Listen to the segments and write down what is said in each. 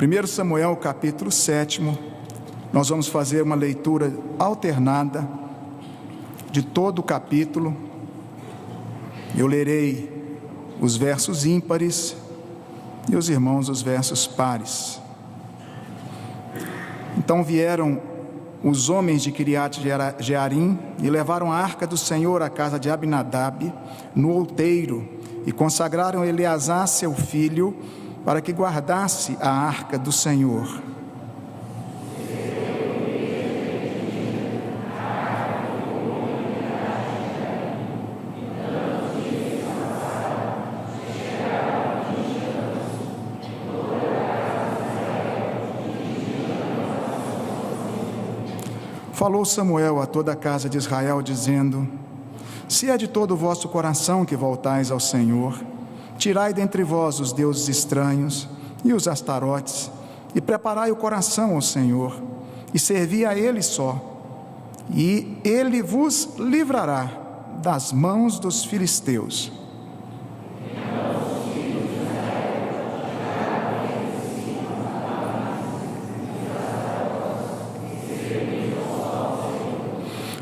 1 Samuel capítulo 7, nós vamos fazer uma leitura alternada de todo o capítulo. Eu lerei os versos ímpares e os irmãos os versos pares. Então vieram os homens de Quiriate Jearim e levaram a arca do Senhor à casa de Abinadab, no outeiro, e consagraram Eleazar, seu filho, para que guardasse a arca do Senhor. Falou Samuel a toda a casa de Israel, dizendo: se é de todo o vosso coração que voltais ao Senhor, tirai dentre vós os deuses estranhos e os astarotes, e preparai o coração ao Senhor, e servi a Ele só, e Ele vos livrará das mãos dos filisteus.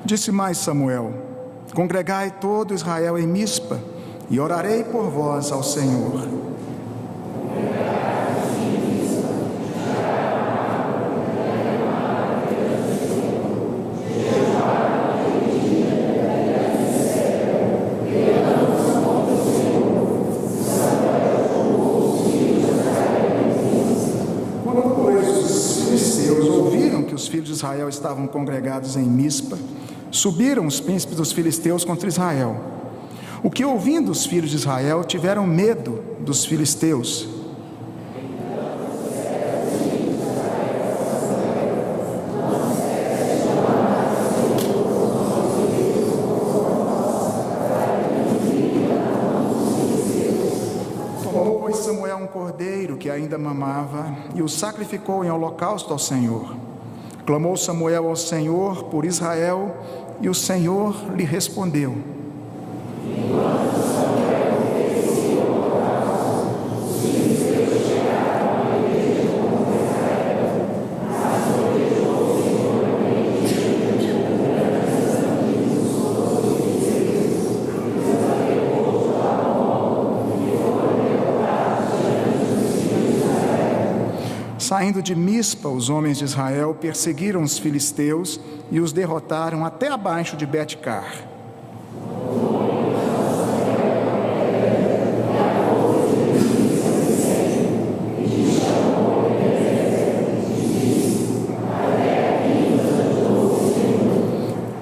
Disse mais Samuel: congregai todo Israel em Mispa, e orarei por vós ao Senhor. Quando, pois, os filisteus ouviram que os filhos de Israel estavam congregados em Mispa, subiram os príncipes dos filisteus contra Israel. O que, ouvindo os filhos de Israel, tiveram medo dos filisteus. Tomou, pois, Samuel um cordeiro que ainda mamava e o sacrificou em holocausto ao Senhor. Clamou Samuel ao Senhor por Israel, e o Senhor lhe respondeu. Saindo de Mispa, os homens de Israel perseguiram os filisteus e os derrotaram até abaixo de Bet-car.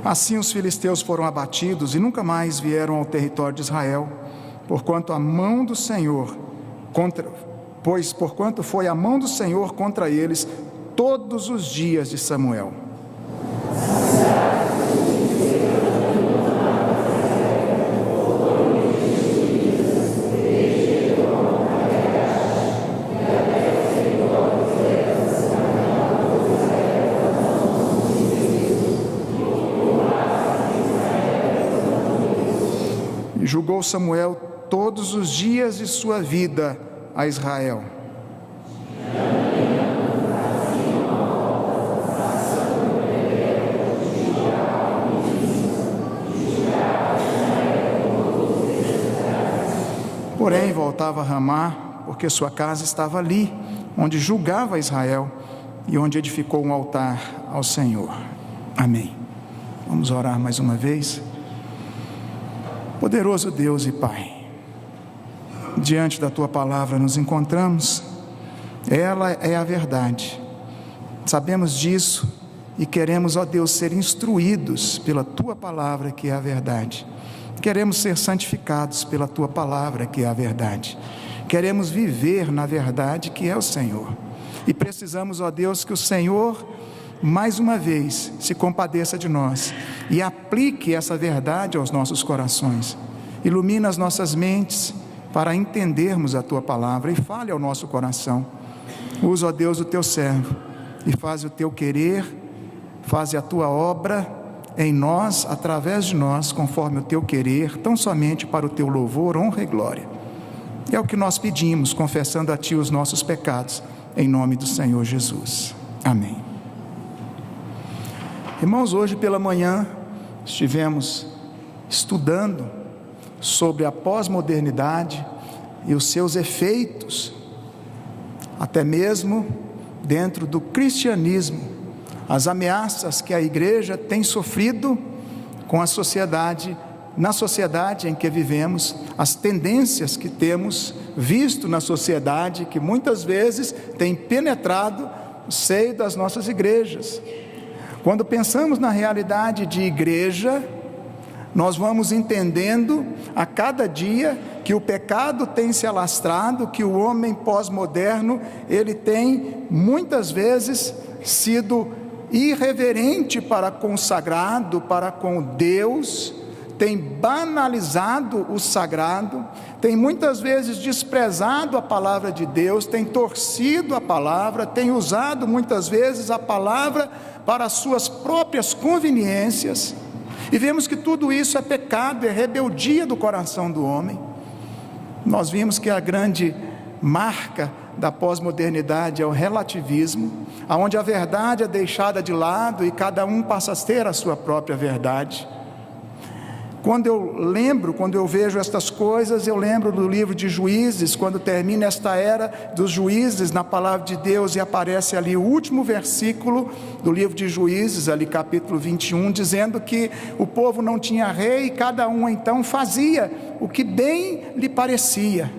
Assim os filisteus foram abatidos e nunca mais vieram ao território de Israel, porquanto foi a mão do Senhor contra eles todos os dias de Samuel. E julgou Samuel todos os dias de sua vida a Israel. Porém, voltava a Ramá, porque sua casa estava ali, onde julgava Israel e onde edificou um altar ao Senhor. Amém. Vamos orar mais uma vez. Poderoso Deus e Pai, diante da Tua palavra nos encontramos. Ela é a verdade. Sabemos disso e queremos, ó Deus, ser instruídos pela Tua palavra, que é a verdade. Queremos ser santificados pela Tua palavra, que é a verdade. Queremos viver na verdade, que é o Senhor. E precisamos, ó Deus, que o Senhor, mais uma vez, se compadeça de nós e aplique essa verdade aos nossos corações. Ilumina as nossas mentes para entendermos a Tua palavra e fale ao nosso coração. Usa, ó Deus, o Teu servo e faz o Teu querer, faz a Tua obra em nós, através de nós, conforme o Teu querer, tão somente para o Teu louvor, honra e glória. É o que nós pedimos, confessando a Ti os nossos pecados, em nome do Senhor Jesus. Amém. Irmãos, hoje pela manhã estivemos estudando sobre a pós-modernidade e os seus efeitos, até mesmo dentro do cristianismo, as ameaças que a igreja tem sofrido com a sociedade, na sociedade em que vivemos, as tendências que temos visto na sociedade, que muitas vezes tem penetrado no seio das nossas igrejas. Quando pensamos na realidade de igreja, nós vamos entendendo a cada dia que o pecado tem se alastrado, que o homem pós-moderno, ele tem muitas vezes sido irreverente para com o sagrado, para com Deus, tem banalizado o sagrado, tem muitas vezes desprezado a palavra de Deus, tem torcido a palavra, tem usado muitas vezes a palavra para as suas próprias conveniências, e vemos que tudo isso é pecado, é rebeldia do coração do homem. Nós vimos que a grande marca da pós-modernidade é o relativismo, onde a verdade é deixada de lado e cada um passa a ter a sua própria verdade. Quando eu vejo estas coisas, eu lembro do livro de Juízes, quando termina esta era dos juízes na palavra de Deus, e aparece ali o último versículo do livro de Juízes, ali capítulo 21, dizendo que o povo não tinha rei, e cada um então fazia o que bem lhe parecia.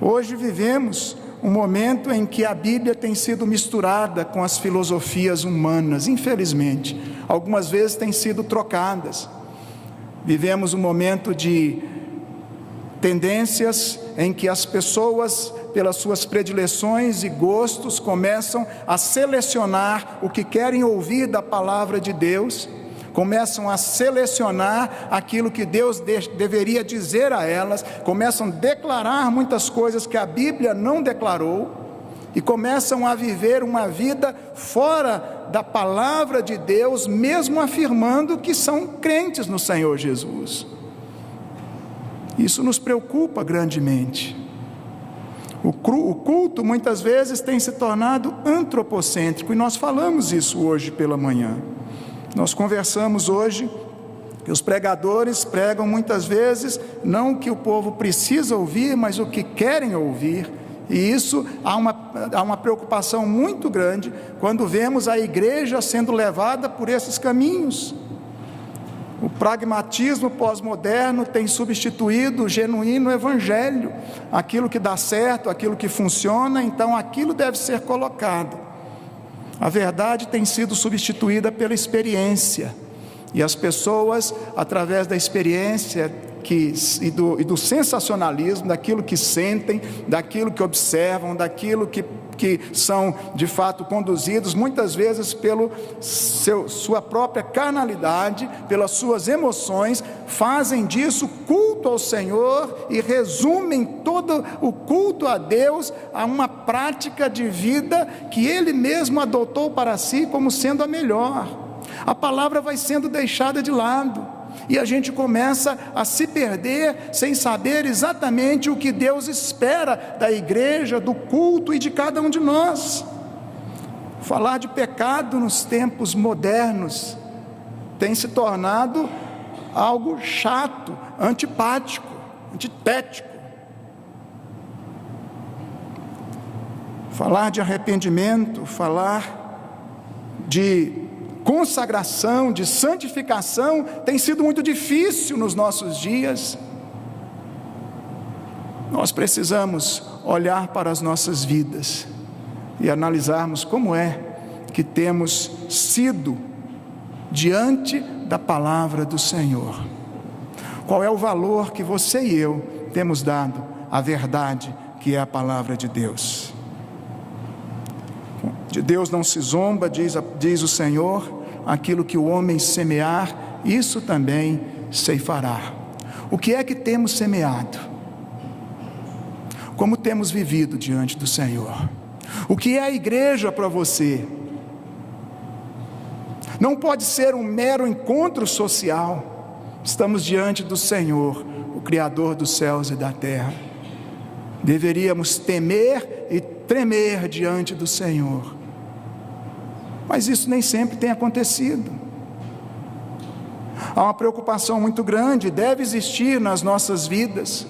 Hoje vivemos um momento em que a Bíblia tem sido misturada com as filosofias humanas, infelizmente, algumas vezes têm sido trocadas. Vivemos um momento de tendências em que as pessoas, pelas suas predileções e gostos, começam a selecionar o que querem ouvir da palavra de Deus, começam a selecionar aquilo que Deus deveria dizer a elas, começam a declarar muitas coisas que a Bíblia não declarou, e começam a viver uma vida fora da palavra de Deus, mesmo afirmando que são crentes no Senhor Jesus. Isso nos preocupa grandemente. O culto muitas vezes tem se tornado antropocêntrico, e nós falamos isso hoje pela manhã. Nós conversamos hoje que os pregadores pregam muitas vezes não o que o povo precisa ouvir, mas o que querem ouvir. E isso há uma preocupação muito grande quando vemos a igreja sendo levada por esses caminhos. O pragmatismo pós-moderno tem substituído o genuíno evangelho, aquilo que dá certo, aquilo que funciona, então aquilo deve ser colocado. A verdade tem sido substituída pela experiência, e as pessoas, através da experiência e do sensacionalismo, daquilo que sentem, daquilo que observam, daquilo que são de fato conduzidos muitas vezes pela sua própria carnalidade, pelas suas emoções, fazem disso culto ao Senhor e resumem todo o culto a Deus a uma prática de vida que Ele mesmo adotou para si como sendo a melhor. A palavra vai sendo deixada de lado, e a gente começa a se perder sem saber exatamente o que Deus espera da igreja, do culto e de cada um de nós. Falar de pecado nos tempos modernos tem se tornado algo chato, antipático, antitético. Falar de arrependimento, falar de consagração, de santificação, tem sido muito difícil nos nossos dias. Nós precisamos olhar para as nossas vidas e analisarmos como é que temos sido diante da palavra do Senhor. Qual é o valor que você e eu temos dado à verdade que é a palavra de Deus? De Deus não se zomba, diz o Senhor, aquilo que o homem semear, isso também ceifará. O que é que temos semeado? Como temos vivido diante do Senhor? O que é a igreja para você? Não pode ser um mero encontro social. Estamos diante do Senhor, o Criador dos céus e da terra. Deveríamos temer e tremer diante do Senhor. Mas isso nem sempre tem acontecido. Há uma preocupação muito grande, deve existir nas nossas vidas,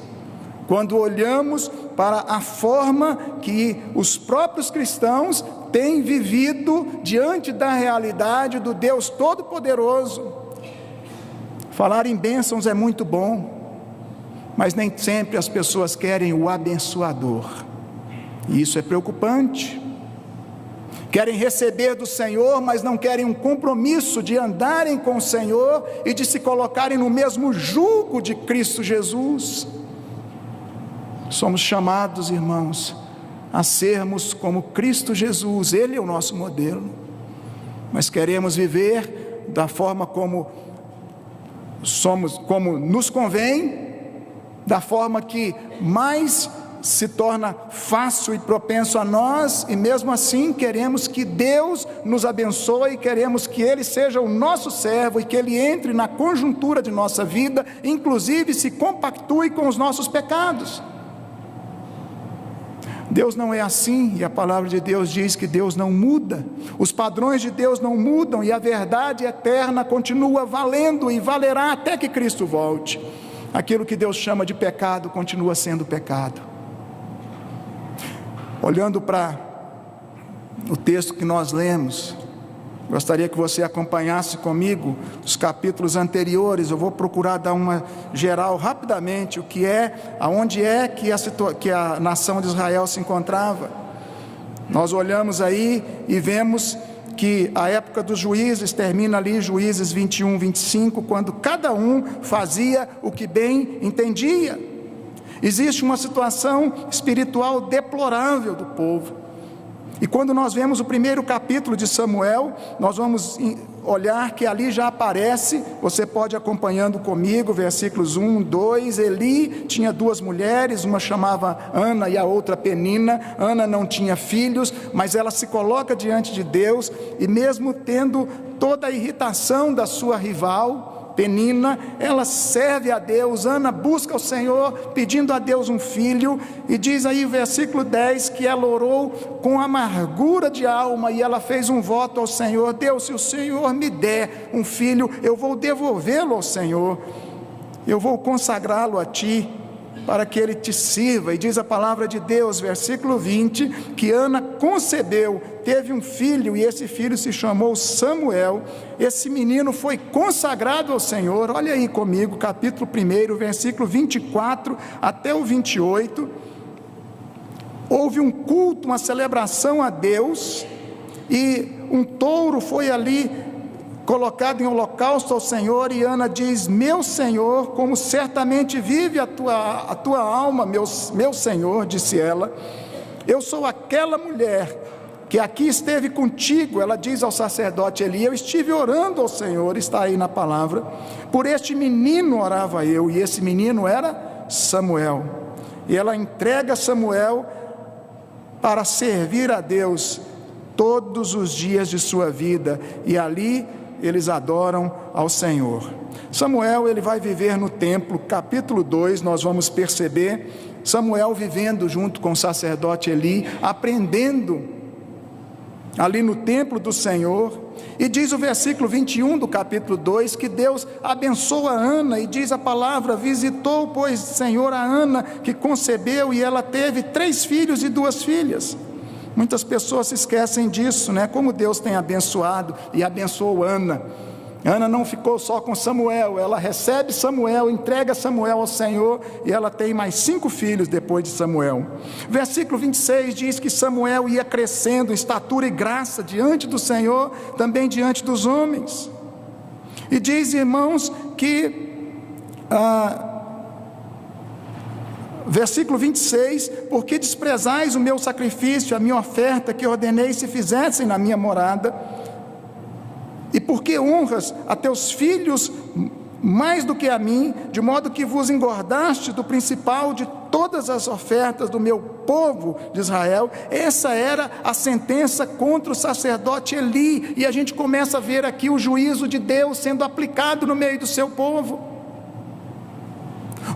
quando olhamos para a forma que os próprios cristãos têm vivido diante da realidade do Deus Todo-Poderoso. Falar em bênçãos é muito bom, mas nem sempre as pessoas querem o abençoador, e isso é preocupante. Querem receber do Senhor, mas não querem um compromisso de andarem com o Senhor e de se colocarem no mesmo jugo de Cristo Jesus. Somos chamados, irmãos, a sermos como Cristo Jesus, Ele é o nosso modelo, mas queremos viver da forma como somos, como nos convém, da forma que mais se torna fácil e propenso a nós, e mesmo assim queremos que Deus nos abençoe, queremos que Ele seja o nosso servo e que Ele entre na conjuntura de nossa vida, inclusive se compactue com os nossos pecados. Deus não é assim, e a palavra de Deus diz que Deus não muda, os padrões de Deus não mudam, e a verdade eterna continua valendo e valerá até que Cristo volte. Aquilo que Deus chama de pecado continua sendo pecado. Olhando para o texto que nós lemos, gostaria que você acompanhasse comigo os capítulos anteriores. Eu vou procurar dar uma geral rapidamente, aonde é que a nação de Israel se encontrava. Nós olhamos aí e vemos que a época dos juízes termina ali, Juízes 21, 25, quando cada um fazia o que bem entendia. Existe uma situação espiritual deplorável do povo, e quando nós vemos o primeiro capítulo de Samuel, nós vamos olhar que ali já aparece, você pode ir acompanhando comigo, versículos 1, 2, Eli tinha duas mulheres, uma chamava Ana e a outra Penina. Ana não tinha filhos, mas ela se coloca diante de Deus, e mesmo tendo toda a irritação da sua rival, Penina, ela serve a Deus. Ana busca o Senhor, pedindo a Deus um filho, e diz aí o versículo 10, que ela orou com amargura de alma, e ela fez um voto ao Senhor: Deus, se o Senhor me der um filho, eu vou devolvê-lo ao Senhor, eu vou consagrá-lo a Ti, para que ele te sirva. E diz a palavra de Deus, versículo 20, que Ana concebeu, teve um filho, e esse filho se chamou Samuel. Esse menino foi consagrado ao Senhor. Olha aí comigo, capítulo 1, versículo 24 até o 28. Houve um culto, uma celebração a Deus, e um touro foi ali colocado em holocausto ao Senhor, e Ana diz: meu Senhor, como certamente vive a tua alma, meu Senhor, disse ela, eu sou aquela mulher que aqui esteve contigo. Ela diz ao sacerdote Eli: eu estive orando ao Senhor, está aí na palavra, por este menino orava eu, e esse menino era Samuel. E ela entrega Samuel para servir a Deus todos os dias de sua vida, e ali eles adoram ao Senhor. Samuel, ele vai viver no templo. Capítulo 2, nós vamos perceber Samuel vivendo junto com o sacerdote Eli, aprendendo ali no templo do Senhor. E diz o versículo 21 do capítulo 2, que Deus abençoa Ana, e diz a palavra: visitou, pois, Senhor, a Ana, que concebeu, e ela teve 3 filhos e 2 filhas. Muitas pessoas se esquecem disso, né? Como Deus tem abençoado e abençoou Ana. Ana não ficou só com Samuel, ela recebe Samuel, entrega Samuel ao Senhor, e ela tem mais 5 filhos depois de Samuel. Versículo 26 diz que Samuel ia crescendo em estatura e graça diante do Senhor, também diante dos homens. E diz, irmãos, que versículo 26, porque desprezais o meu sacrifício, a minha oferta que ordenei se fizessem na minha morada, e porque honras a teus filhos mais do que a mim, de modo que vos engordaste do principal de todas as ofertas do meu povo de Israel. Essa era a sentença contra o sacerdote Eli, e a gente começa a ver aqui o juízo de Deus sendo aplicado no meio do seu povo.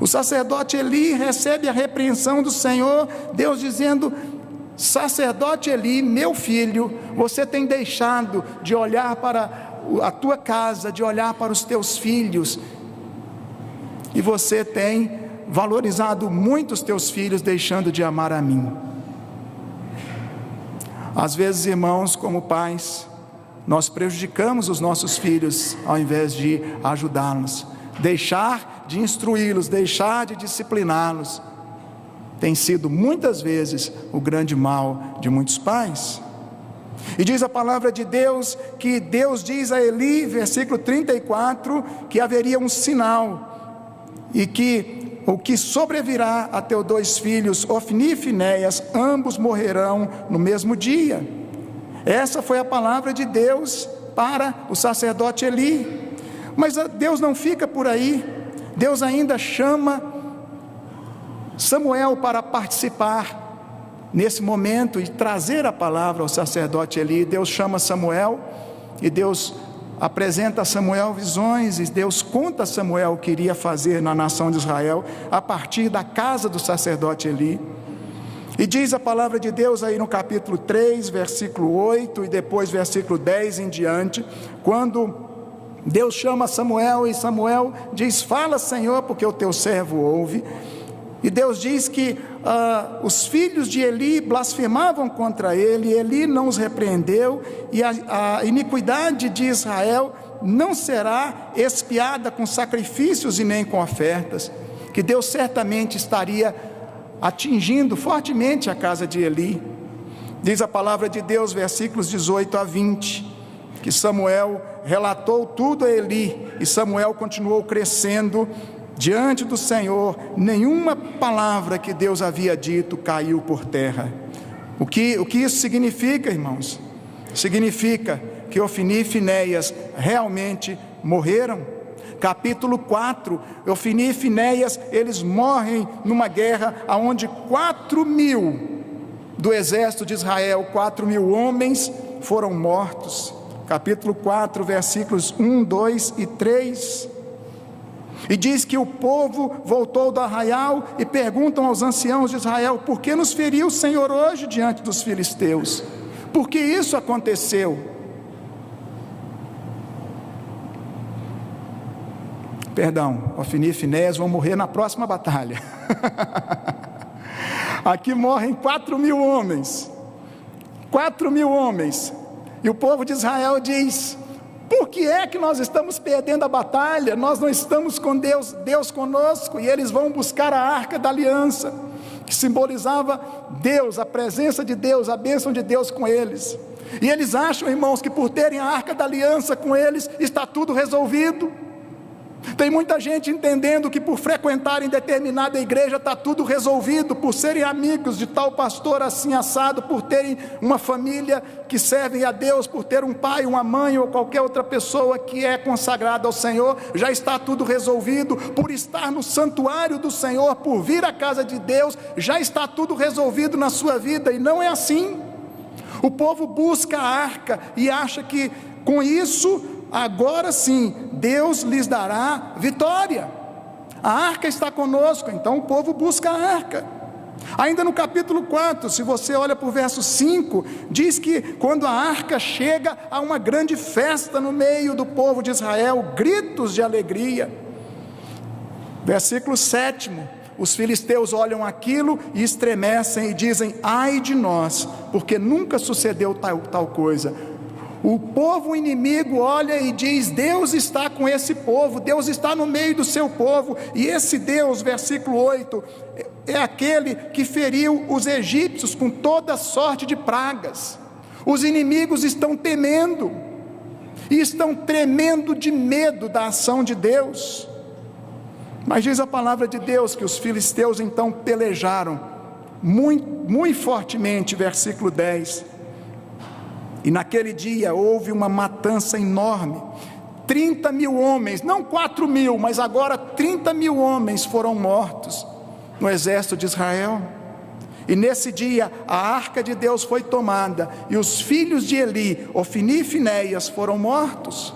O sacerdote Eli recebe a repreensão do Senhor, Deus dizendo: sacerdote Eli, meu filho, você tem deixado de olhar para a tua casa, de olhar para os teus filhos, e você tem valorizado muito os teus filhos, deixando de amar a mim. Às vezes, irmãos, como pais, nós prejudicamos os nossos filhos, ao invés de ajudá-los. Deixar de instruí-los, deixar de discipliná-los, tem sido muitas vezes o grande mal de muitos pais. E diz a palavra de Deus, que Deus diz a Eli, versículo 34, que haveria um sinal, e que o que sobrevirá a teus 2 filhos, Ofni e Finéias, ambos morrerão no mesmo dia. Essa foi a palavra de Deus para o sacerdote Eli. Mas Deus não fica por aí. Deus ainda chama Samuel para participar nesse momento e trazer a palavra ao sacerdote Eli. Deus chama Samuel e Deus apresenta a Samuel visões, e Deus conta a Samuel o que iria fazer na nação de Israel a partir da casa do sacerdote Eli. E diz a palavra de Deus aí no capítulo 3, versículo 8 e depois versículo 10 em diante, quando Deus chama Samuel e Samuel diz: fala, Senhor, porque o teu servo ouve. E Deus diz que os filhos de Eli blasfemavam contra ele, e Eli não os repreendeu, e a iniquidade de Israel não será expiada com sacrifícios e nem com ofertas, que Deus certamente estaria atingindo fortemente a casa de Eli. Diz a palavra de Deus, versículos 18 a 20, que Samuel relatou tudo a Eli, e Samuel continuou crescendo diante do Senhor. Nenhuma palavra que Deus havia dito caiu por terra. O que isso significa, irmãos? Significa que Ofni e Finéias realmente morreram. Capítulo 4, Ofni e Finéias, eles morrem numa guerra onde 4.000 do exército de Israel, 4.000 homens foram mortos. Capítulo 4, versículos 1, 2 e 3. E diz que o povo voltou do arraial e perguntam aos anciãos de Israel: por que nos feriu o Senhor hoje diante dos filisteus? Por que isso aconteceu? Perdão, Ofni e Finéias vão morrer na próxima batalha. Aqui morrem 4.000 homens. 4.000 homens. E o povo de Israel diz: por que é que nós estamos perdendo a batalha? Nós não estamos com Deus, Deus conosco. E eles vão buscar a arca da aliança, que simbolizava Deus, a presença de Deus, a bênção de Deus com eles. E eles acham, irmãos, que por terem a arca da aliança com eles, está tudo resolvido. Tem muita gente entendendo que por frequentarem determinada igreja está tudo resolvido, por serem amigos de tal pastor assim assado, por terem uma família que serve a Deus, por ter um pai, uma mãe ou qualquer outra pessoa que é consagrada ao Senhor, já está tudo resolvido. Por estar no santuário do Senhor, por vir à casa de Deus, já está tudo resolvido na sua vida. E não é assim. O povo busca a arca e acha que com isso, agora sim, Deus lhes dará vitória. A arca está conosco, então o povo busca a arca. Ainda no capítulo 4, se você olha para o verso 5, diz que quando a arca chega, há uma grande festa no meio do povo de Israel, gritos de alegria. Versículo 7, os filisteus olham aquilo e estremecem e dizem: ai de nós, porque nunca sucedeu tal coisa. O povo inimigo olha e diz: Deus está com esse povo, Deus está no meio do seu povo. E esse Deus, versículo 8, é aquele que feriu os egípcios com toda sorte de pragas. Os inimigos estão temendo, e estão tremendo de medo da ação de Deus. Mas diz a palavra de Deus que os filisteus então pelejaram muito fortemente, versículo 10. E naquele dia houve uma matança enorme, 30.000 homens, não 4.000, mas agora 30.000 homens foram mortos no exército de Israel. E nesse dia a arca de Deus foi tomada, e os filhos de Eli, Ofni e Finéias, foram mortos.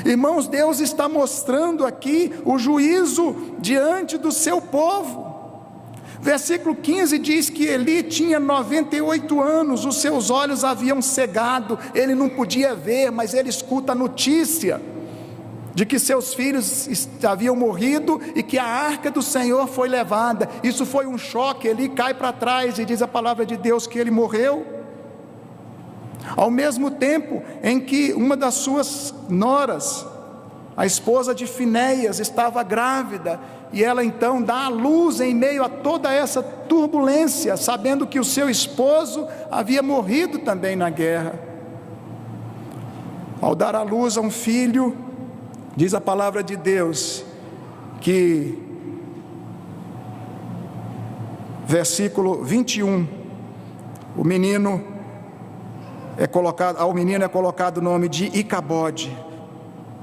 Irmãos, Deus está mostrando aqui o juízo diante do seu povo. Versículo 15 diz que Eli tinha 98 anos, os seus olhos haviam cegado, ele não podia ver, mas ele escuta a notícia de que seus filhos haviam morrido e que a arca do Senhor foi levada. Isso foi um choque. Eli cai para trás e diz a palavra de Deus que ele morreu. Ao mesmo tempo em que uma das suas noras, a esposa de Finéias, estava grávida, e ela então dá à luz em meio a toda essa turbulência, sabendo que o seu esposo havia morrido também na guerra. Ao dar à luz a um filho, diz a palavra de Deus que, versículo 21, ao menino é colocado o nome de Icabode.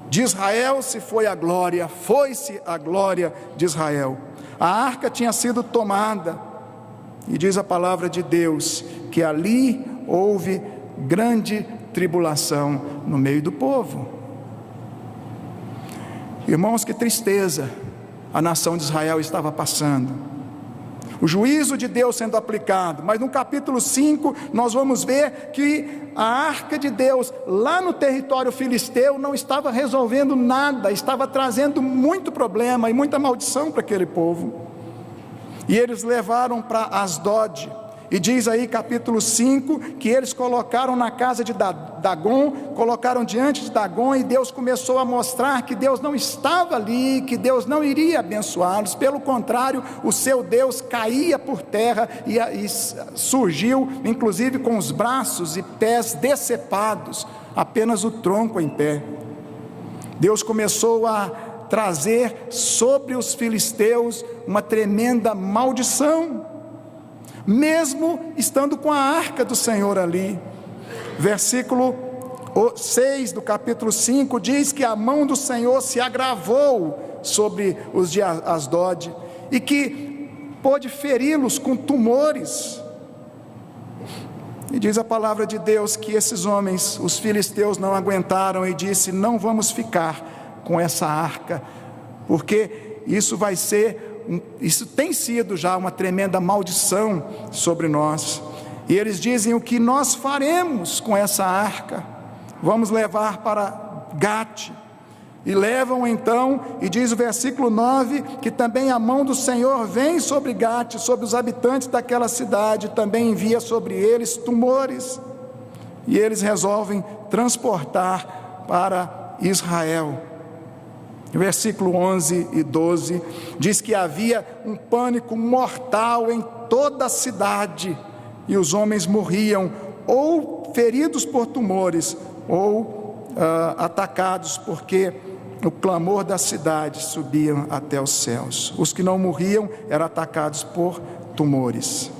De Israel se foi a glória, foi-se a glória de Israel. A arca tinha sido tomada, e diz a palavra de Deus que ali houve grande tribulação no meio do povo. Irmãos, que tristeza a nação de Israel estava passando. O juízo de Deus sendo aplicado. Mas no capítulo 5 nós vamos ver que a arca de Deus lá no território filisteu não estava resolvendo nada, estava trazendo muito problema e muita maldição para aquele povo. E eles levaram para Asdod, e diz aí capítulo 5 que eles colocaram na casa de Dagon, colocaram diante de Dagon, e Deus começou a mostrar que Deus não estava ali, que Deus não iria abençoá-los. Pelo contrário, o seu Deus caía por terra e surgiu inclusive com os braços e pés decepados, apenas o tronco em pé. Deus começou a trazer sobre os filisteus uma tremenda maldição, mesmo estando com a arca do Senhor ali. Versículo 6 do capítulo 5 diz que a mão do Senhor se agravou sobre os de Asdod, e que pôde feri-los com tumores. E diz a palavra de Deus que esses homens, os filisteus, não aguentaram e disse: não vamos ficar com essa arca, porque isso tem sido já uma tremenda maldição sobre nós. E eles dizem: o que nós faremos com essa arca? Vamos levar para Gate. E levam então, e diz o versículo 9, que também a mão do Senhor vem sobre Gate, sobre os habitantes daquela cidade, também envia sobre eles tumores. E eles resolvem transportar para Israel. Versículo 11 e 12 diz que havia um pânico mortal em toda a cidade, e os homens morriam ou feridos por tumores, ou atacados, porque o clamor da cidade subia até os céus. Os que não morriam eram atacados por tumores.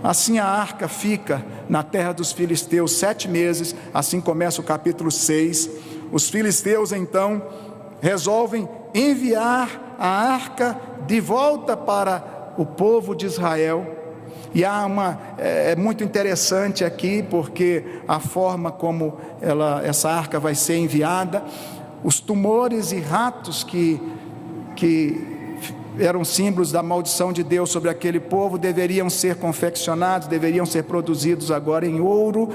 Assim a arca fica na terra dos filisteus 7 meses, assim começa o capítulo 6. Os filisteus então resolvem enviar a arca de volta para o povo de Israel. E é muito interessante aqui, porque a forma como essa arca vai ser enviada, os tumores e ratos que eram símbolos da maldição de Deus sobre aquele povo, deveriam ser confeccionados, deveriam ser produzidos agora em ouro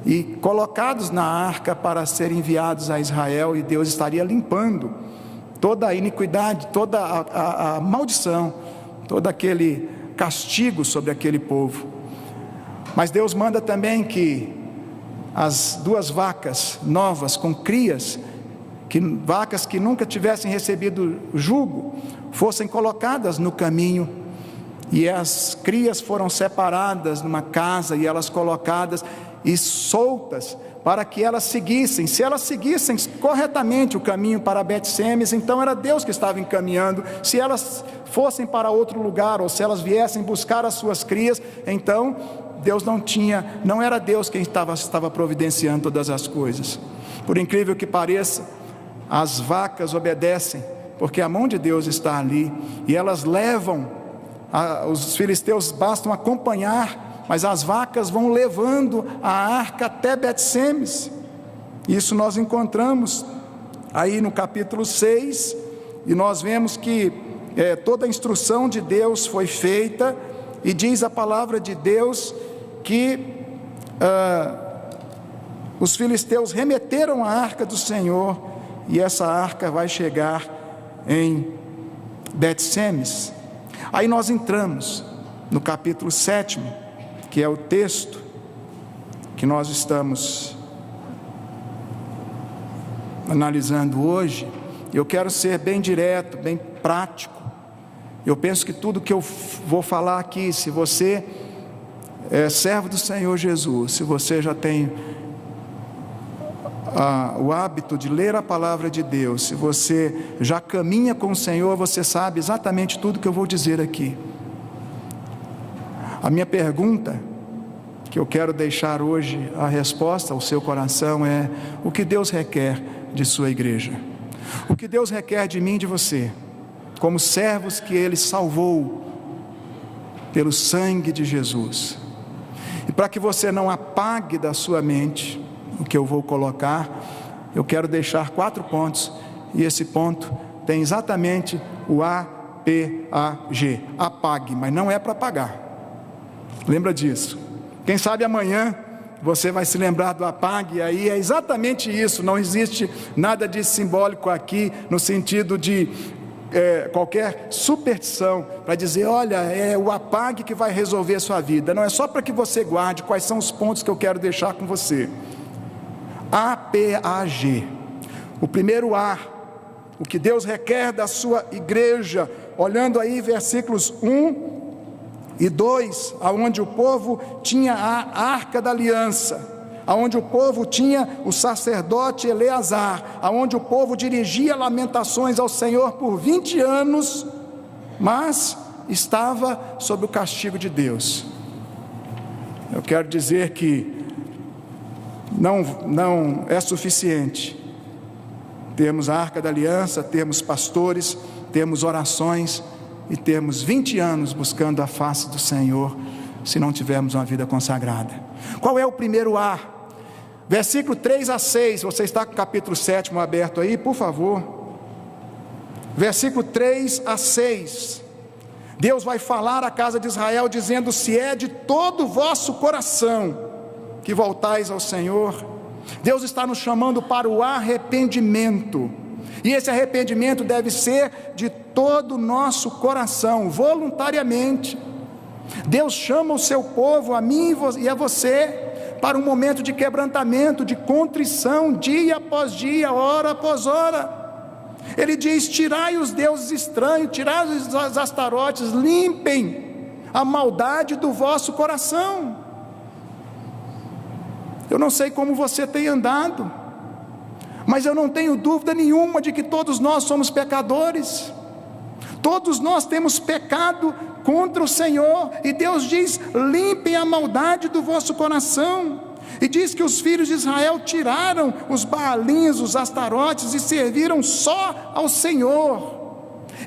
e colocados na arca para serem enviados a Israel, e Deus estaria limpando toda a iniquidade, toda a maldição, todo aquele castigo sobre aquele povo. Mas Deus manda também que as 2 vacas novas com crias, vacas que nunca tivessem recebido jugo, fossem colocadas no caminho, e as crias foram separadas numa casa, e elas colocadas e soltas, para que elas seguissem. Se elas seguissem corretamente o caminho para Bet-Semes, então era Deus que estava encaminhando. Se elas fossem para outro lugar, ou se elas viessem buscar as suas crias, então Deus não era Deus quem estava providenciando todas as coisas. Por incrível que pareça, as vacas obedecem, porque a mão de Deus está ali, e elas levam, os filisteus bastam acompanhar, mas as vacas vão levando a arca até Bet-Semes. Isso nós encontramos aí no capítulo 6, e nós vemos que toda a instrução de Deus foi feita, e diz a palavra de Deus que os filisteus remeteram a arca do Senhor, e essa arca vai chegar em Bet-Semes. Aí nós entramos no capítulo 7, que é o texto que nós estamos analisando hoje. Eu quero ser bem direto, bem prático. Eu penso que tudo que eu vou falar aqui, se você é servo do Senhor Jesus, se você já tem o hábito de ler a palavra de Deus, se você já caminha com o Senhor, você sabe exatamente tudo que eu vou dizer aqui. A minha pergunta, que eu quero deixar hoje a resposta ao seu coração, é: o que Deus requer de sua igreja? O que Deus requer de mim e de você, como servos que Ele salvou pelo sangue de Jesus? E para que você não apague da sua mente o que eu vou colocar, eu quero deixar 4 pontos, e esse ponto tem exatamente o APAG, apague, mas não é para apagar, lembra disso. Quem sabe amanhã você vai se lembrar do apague, e aí é exatamente isso. Não existe nada de simbólico aqui, no sentido de qualquer superstição, para dizer, olha, é o apague que vai resolver a sua vida. Não, é só para que você guarde quais são os pontos que eu quero deixar com você. APAG, o primeiro A, o que Deus requer da sua igreja, olhando aí versículos 1 e 2, aonde o povo tinha a arca da aliança, aonde o povo tinha o sacerdote Eleazar, aonde o povo dirigia lamentações ao Senhor por 20 anos, mas estava sob o castigo de Deus. Eu quero dizer que não é suficiente termos a arca da aliança, termos pastores, termos orações e termos 20 anos buscando a face do Senhor, se não tivermos uma vida consagrada. Qual é o primeiro A? Versículo 3 a 6, você está com o capítulo 7 aberto aí, por favor. Versículo 3 a 6, Deus vai falar à casa de Israel, dizendo: se é de todo o vosso coração que voltais ao Senhor. Deus está nos chamando para o arrependimento, e esse arrependimento deve ser de todo o nosso coração, voluntariamente. Deus chama o seu povo, a mim e a você, para um momento de quebrantamento, de contrição, dia após dia, hora após hora. Ele diz: tirai os deuses estranhos, tirai os astarotes, limpem a maldade do vosso coração. Eu não sei como você tem andado, mas eu não tenho dúvida nenhuma de que todos nós somos pecadores. Todos nós temos pecado contra o Senhor, e Deus diz: limpem a maldade do vosso coração. E diz que os filhos de Israel tiraram os baalins, os astarotes, e serviram só ao Senhor.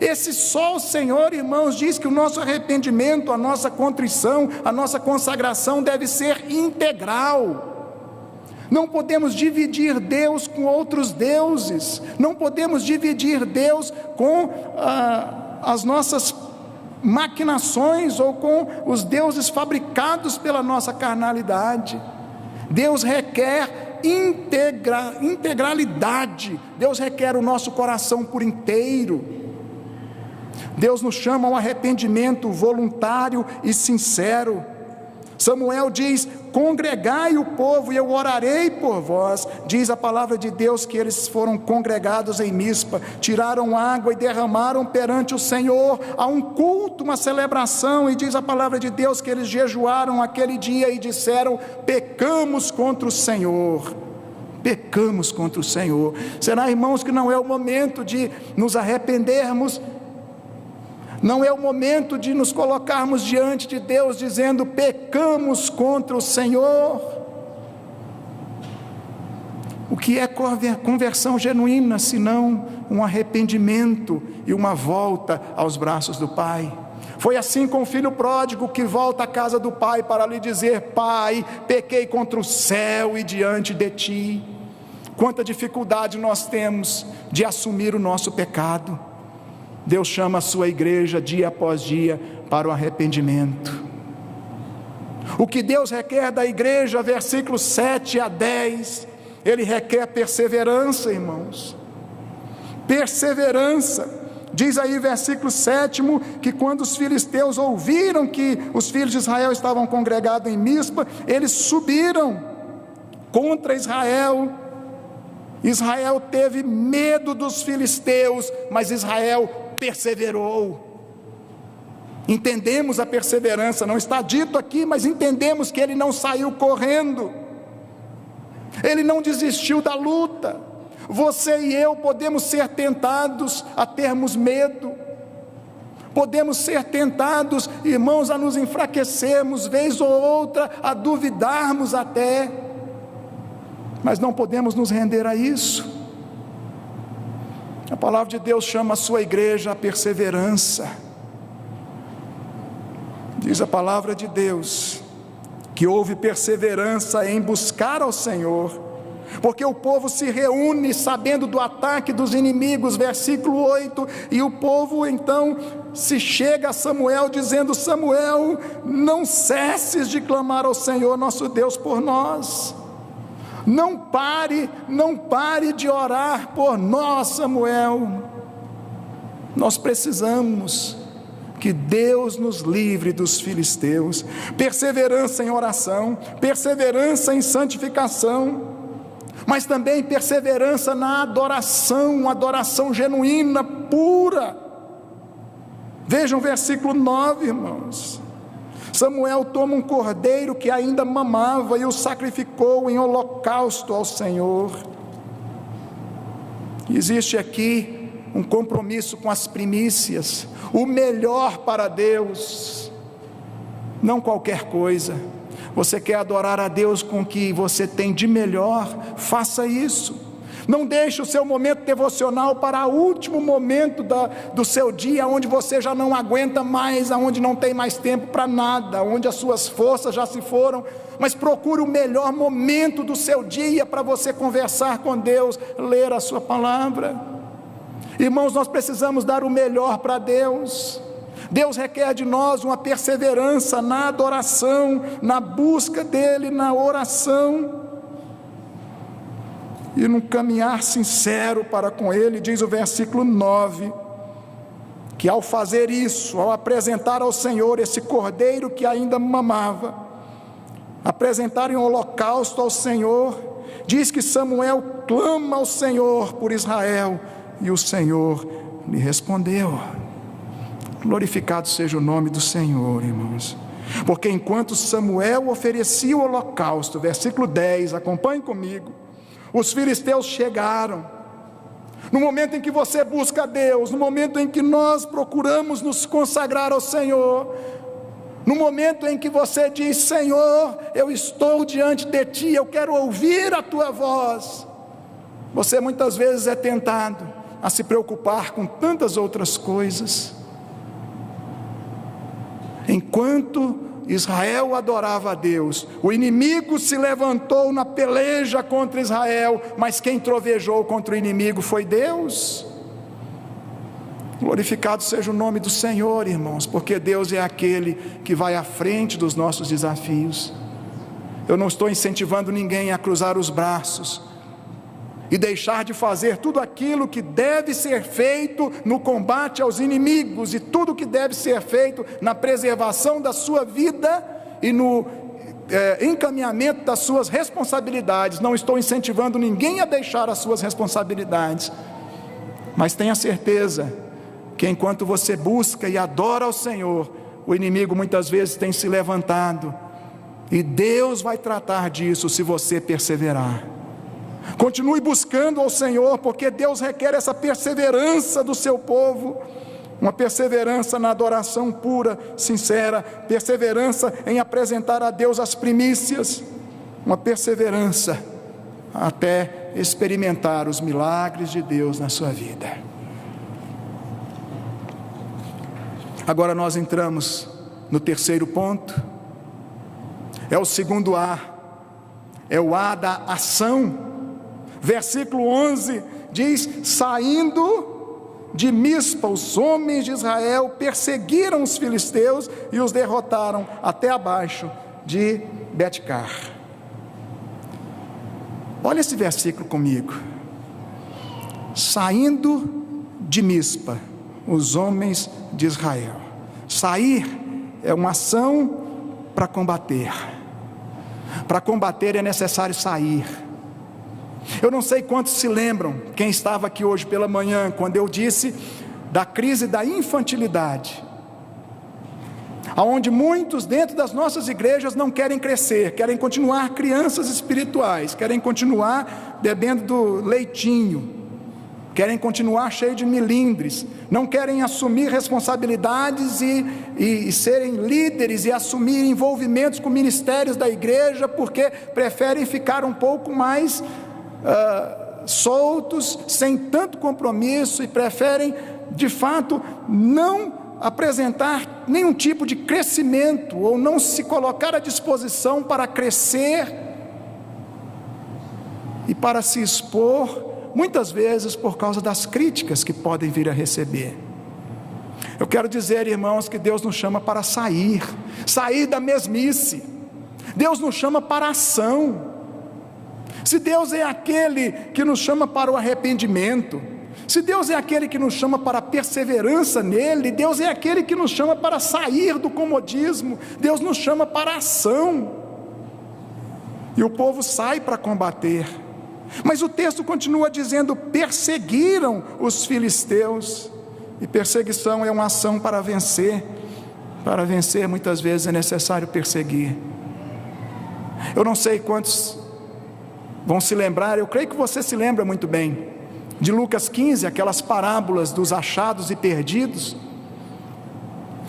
Esse só o Senhor, irmãos, diz que o nosso arrependimento, a nossa contrição, a nossa consagração deve ser integral. Não podemos dividir Deus com outros deuses, não podemos dividir Deus com as nossas maquinações ou com os deuses fabricados pela nossa carnalidade. Deus requer integralidade, Deus requer o nosso coração por inteiro. Deus nos chama a um arrependimento voluntário e sincero. Samuel diz: congregai o povo e eu orarei por vós. Diz a palavra de Deus que eles foram congregados em Mispa, tiraram água e derramaram perante o Senhor. Há um culto, uma celebração, e diz a palavra de Deus que eles jejuaram aquele dia e disseram: pecamos contra o Senhor. Pecamos contra o Senhor. Será, irmãos, que não é o momento de nos arrependermos? Não é o momento de nos colocarmos diante de Deus dizendo: pecamos contra o Senhor? O que é conversão genuína, senão um arrependimento e uma volta aos braços do Pai? Foi assim com o filho pródigo, que volta à casa do pai para lhe dizer: pai, pequei contra o céu e diante de ti. Quanta dificuldade nós temos de assumir o nosso pecado. Deus chama a sua igreja dia após dia para o arrependimento. O que Deus requer da igreja, versículos 7 a 10, Ele requer perseverança, irmãos. Perseverança. Diz aí, versículo 7, que quando os filisteus ouviram que os filhos de Israel estavam congregados em Mispa, eles subiram contra Israel. Israel teve medo dos filisteus, mas Israel perseverou. Entendemos a perseverança, não está dito aqui, mas entendemos que ele não saiu correndo, ele não desistiu da luta. Você e eu podemos ser tentados a termos medo, podemos ser tentados, irmãos, a nos enfraquecermos, vez ou outra, a duvidarmos até, mas não podemos nos render a isso. A palavra de Deus chama a sua igreja à perseverança. Diz a palavra de Deus que houve perseverança em buscar ao Senhor, porque o povo se reúne sabendo do ataque dos inimigos, versículo 8, e o povo então se chega a Samuel dizendo: Samuel, não cesses de clamar ao Senhor nosso Deus por nós, não pare de orar por nós, Samuel. Nós precisamos que Deus nos livre dos filisteus. Perseverança em oração, perseverança em santificação, mas também perseverança na adoração, uma adoração genuína, pura. Vejam o versículo 9, irmãos. Samuel toma um cordeiro que ainda mamava e o sacrificou em holocausto ao Senhor. Existe aqui um compromisso com as primícias, o melhor para Deus, não qualquer coisa. Você quer adorar a Deus com o que você tem de melhor? Faça isso. Não deixe o seu momento devocional para o último momento do seu dia, onde você já não aguenta mais, onde não tem mais tempo para nada, onde as suas forças já se foram. Mas procure o melhor momento do seu dia para você conversar com Deus, ler a sua palavra. Irmãos, nós precisamos dar o melhor para Deus. Deus requer de nós uma perseverança na adoração, na busca dEle, na oração, e num caminhar sincero para com Ele. Diz o versículo 9, que ao fazer isso, ao apresentar ao Senhor esse cordeiro que ainda mamava, apresentar em holocausto ao Senhor, diz que Samuel clama ao Senhor por Israel, e o Senhor lhe respondeu. Glorificado seja o nome do Senhor, irmãos, porque enquanto Samuel oferecia o holocausto, versículo 10, acompanhe comigo, os filisteus chegaram. No momento em que você busca a Deus, no momento em que nós procuramos nos consagrar ao Senhor, no momento em que você diz: Senhor, eu estou diante de Ti, eu quero ouvir a Tua voz, você muitas vezes é tentado a se preocupar com tantas outras coisas. Enquanto Israel adorava a Deus, o inimigo se levantou na peleja contra Israel, mas quem trovejou contra o inimigo foi Deus. Glorificado seja o nome do Senhor, irmãos, porque Deus é aquele que vai à frente dos nossos desafios. Eu não estou incentivando ninguém a cruzar os braços e deixar de fazer tudo aquilo que deve ser feito no combate aos inimigos, e tudo que deve ser feito na preservação da sua vida e no encaminhamento das suas responsabilidades. Não estou incentivando ninguém a deixar as suas responsabilidades, mas tenha certeza que enquanto você busca e adora ao Senhor, o inimigo muitas vezes tem se levantado, e Deus vai tratar disso se você perseverar. Continue buscando ao Senhor, porque Deus requer essa perseverança do seu povo, uma perseverança na adoração pura, sincera, perseverança em apresentar a Deus as primícias, uma perseverança até experimentar os milagres de Deus na sua vida. Agora nós entramos no terceiro ponto, é o segundo A, é o A da ação. Versículo 11 diz: saindo de Mispa, os homens de Israel perseguiram os filisteus e os derrotaram até abaixo de Betcar. Olha esse versículo comigo. Saindo de Mispa, os homens de Israel. Sair é uma ação para combater. Para combater é necessário sair. Eu não sei quantos se lembram, quem estava aqui hoje pela manhã, quando eu disse da crise da infantilidade, aonde muitos dentro das nossas igrejas não querem crescer, querem continuar crianças espirituais, querem continuar bebendo do leitinho, querem continuar cheio de milindres, não querem assumir responsabilidades e serem líderes e assumir envolvimentos com ministérios da igreja, porque preferem ficar um pouco mais soltos, sem tanto compromisso, e preferem de fato não apresentar nenhum tipo de crescimento, ou não se colocar à disposição para crescer e para se expor, muitas vezes por causa das críticas que podem vir a receber. Eu quero dizer, irmãos, que Deus nos chama para sair da mesmice. Deus nos chama para a ação. Se Deus é aquele que nos chama para o arrependimento, se Deus é aquele que nos chama para a perseverança nele, Deus é aquele que nos chama para sair do comodismo, Deus nos chama para a ação. E o povo sai para combater. Mas o texto continua dizendo: perseguiram os filisteus. E perseguição é uma ação para vencer. Para vencer, muitas vezes é necessário perseguir. Eu não sei quantos vão se lembrar, eu creio que você se lembra muito bem, de Lucas 15, aquelas parábolas dos achados e perdidos.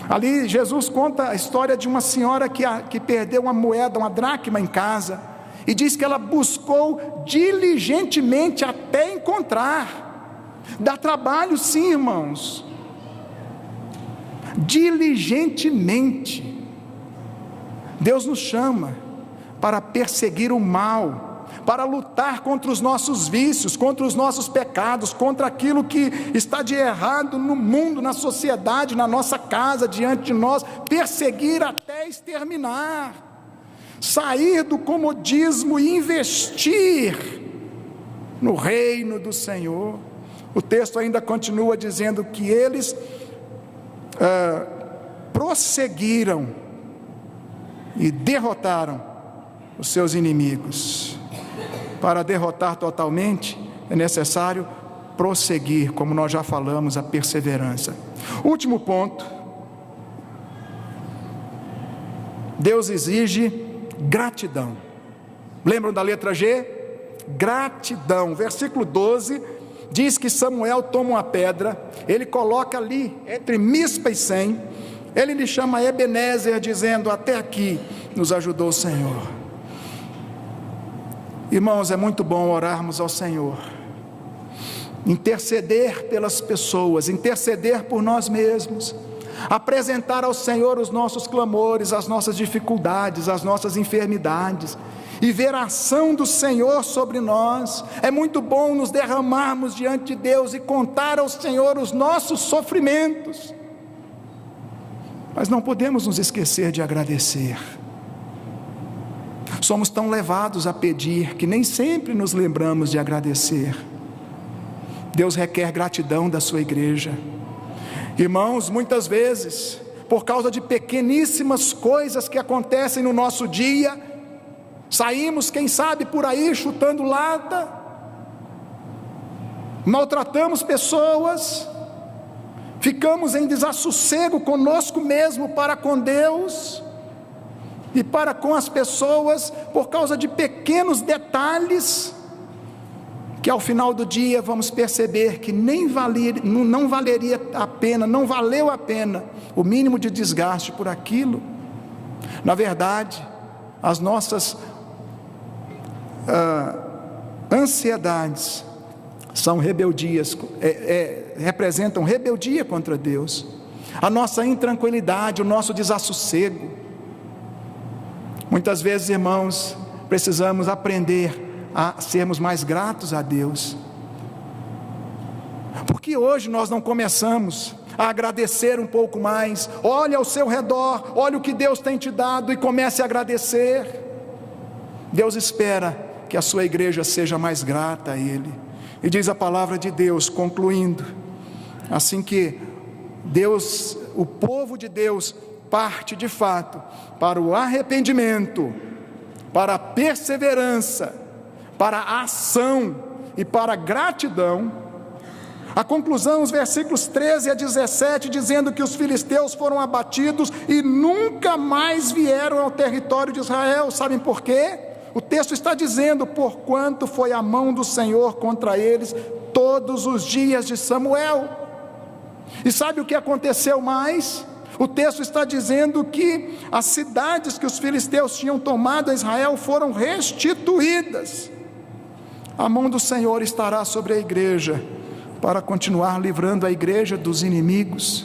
Ali Jesus conta a história de uma senhora que perdeu uma moeda, uma dracma em casa, e diz que ela buscou diligentemente até encontrar. Dá trabalho sim, irmãos, diligentemente. Deus nos chama para perseguir o mal, para lutar contra os nossos vícios, contra os nossos pecados, contra aquilo que está de errado no mundo, na sociedade, na nossa casa, diante de nós, perseguir até exterminar, sair do comodismo e investir no reino do Senhor. O texto ainda continua dizendo que eles prosseguiram e derrotaram os seus inimigos. Para derrotar totalmente, é necessário prosseguir, como nós já falamos, a perseverança. Último ponto: Deus exige gratidão. Lembram da letra G? Gratidão. Versículo 12 diz que Samuel toma uma pedra, ele coloca ali entre Mispa e Sem, ele lhe chama Ebenezer, dizendo: até aqui nos ajudou o Senhor. Irmãos, é muito bom orarmos ao Senhor, interceder pelas pessoas, interceder por nós mesmos, apresentar ao Senhor os nossos clamores, as nossas dificuldades, as nossas enfermidades, e ver a ação do Senhor sobre nós. É muito bom nos derramarmos diante de Deus e contar ao Senhor os nossos sofrimentos, mas não podemos nos esquecer de agradecer. Somos tão levados a pedir que nem sempre nos lembramos de agradecer. Deus requer gratidão da sua igreja. Irmãos, muitas vezes, por causa de pequeníssimas coisas que acontecem no nosso dia, saímos, quem sabe, por aí chutando lata, maltratamos pessoas, ficamos em desassossego conosco mesmo para com Deus e para com as pessoas, por causa de pequenos detalhes, que ao final do dia vamos perceber que não valeria a pena, não valeu a pena o mínimo de desgaste por aquilo. Na verdade, as nossas ansiedades são rebeldias, representam rebeldia contra Deus. A nossa intranquilidade, o nosso desassossego. Muitas vezes, irmãos, precisamos aprender a sermos mais gratos a Deus, porque Por que hoje nós não começamos a agradecer um pouco mais? Olhe ao seu redor, olhe o que Deus tem te dado e comece a agradecer. Deus espera que a sua igreja seja mais grata a Ele. E diz a palavra de Deus, concluindo, assim que Deus, o povo de Deus, parte de fato para o arrependimento, para a perseverança, para a ação e para a gratidão. A conclusão, os versículos 13 a 17, dizendo que os filisteus foram abatidos e nunca mais vieram ao território de Israel. Sabem por quê? O texto está dizendo, porquanto foi a mão do Senhor contra eles todos os dias de Samuel. E sabe o que aconteceu mais? O texto está dizendo que as cidades que os filisteus tinham tomado a Israel foram restituídas. A mão do Senhor estará sobre a igreja, para continuar livrando a igreja dos inimigos.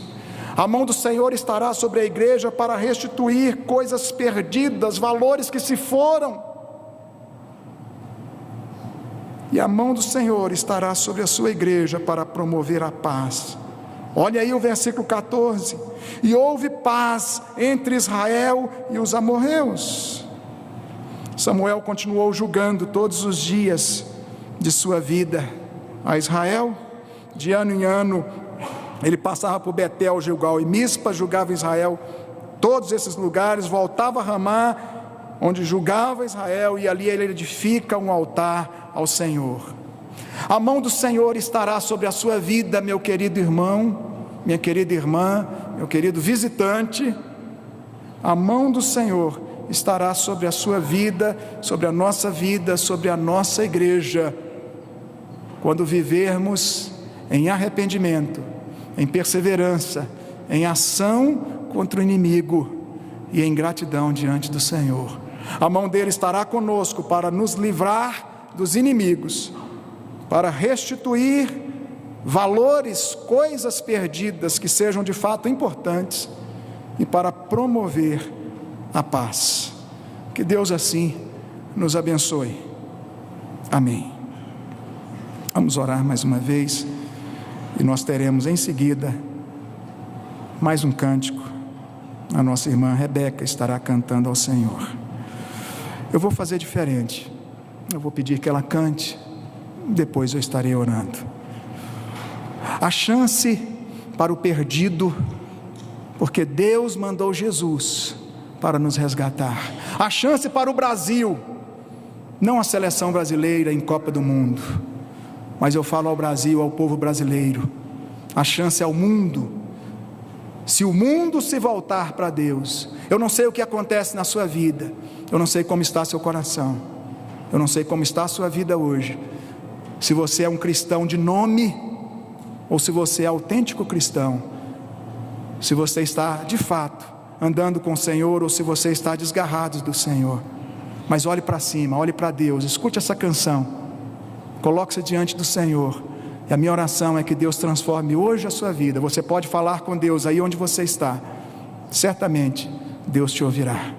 A mão do Senhor estará sobre a igreja para restituir coisas perdidas, valores que se foram. E a mão do Senhor estará sobre a sua igreja para promover a paz. Olha aí o versículo 14. E houve paz entre Israel e os amorreus. Samuel continuou julgando todos os dias de sua vida a Israel. De ano em ano, ele passava por Betel, Gilgal e Mispa, julgava Israel, todos esses lugares, voltava a Ramá, onde julgava Israel, e ali ele edifica um altar ao Senhor. A mão do Senhor estará sobre a sua vida, meu querido irmão, minha querida irmã, meu querido visitante. A mão do Senhor estará sobre a sua vida, sobre a nossa igreja, quando vivermos em arrependimento, em perseverança, em ação contra o inimigo e em gratidão diante do Senhor. A mão dele estará conosco para nos livrar dos inimigos, para restituir valores, coisas perdidas que sejam de fato importantes e para promover a paz. Que Deus assim nos abençoe. Amém. Vamos orar mais uma vez e nós teremos em seguida mais um cântico. A nossa irmã Rebeca estará cantando ao Senhor. Eu vou fazer diferente. Eu vou pedir que ela cante, depois eu estarei orando. A chance para o perdido, porque Deus mandou Jesus para nos resgatar. A chance para o Brasil, não a seleção brasileira em Copa do Mundo, mas eu falo ao Brasil, ao povo brasileiro. A chance é ao mundo. Se o mundo se voltar para Deus, eu não sei o que acontece na sua vida, eu não sei como está seu coração, eu não sei como está a sua vida hoje, se você é um cristão de nome, ou se você é autêntico cristão, se você está de fato andando com o Senhor, ou se você está desgarrado do Senhor. Mas olhe para cima, olhe para Deus, escute essa canção, coloque-se diante do Senhor. E a minha oração é que Deus transforme hoje a sua vida. Você pode falar com Deus aí onde você está, certamente Deus te ouvirá.